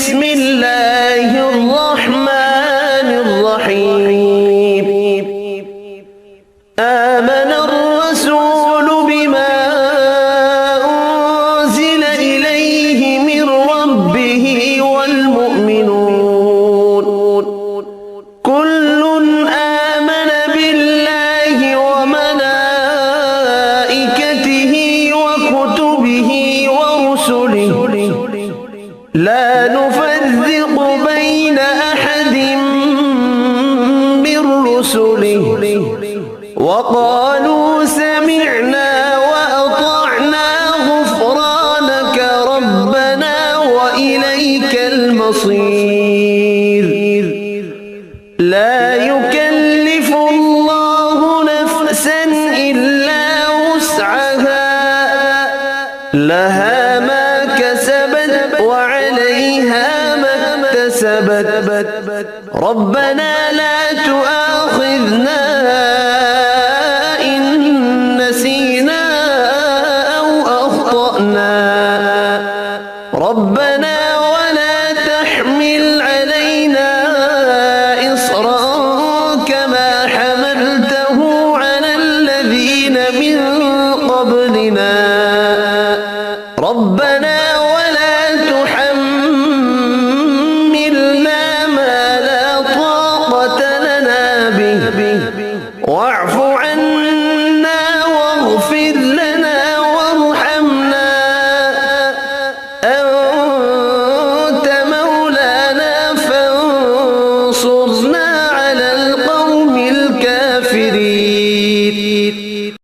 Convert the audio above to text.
بسم الله الرحمن الرحيم. آمن الرسول بما أنزل إليه من ربه والمؤمنون كل آمن بالله وملائكته وكتبه ورسله لا نفرق بين أحد من رسله وقالوا سمعنا وأطعنا غفرانك ربنا وإليك المصير. لا يكلف الله نفسا إلا وسعها لها ما كسبت وعليها ما اكتسبت ربنا لا تؤاخذنا إن نسينا أو أخطأنا ربنا ولا تحمل علينا إصرا كما حملته على الذين من قبلنا ربنا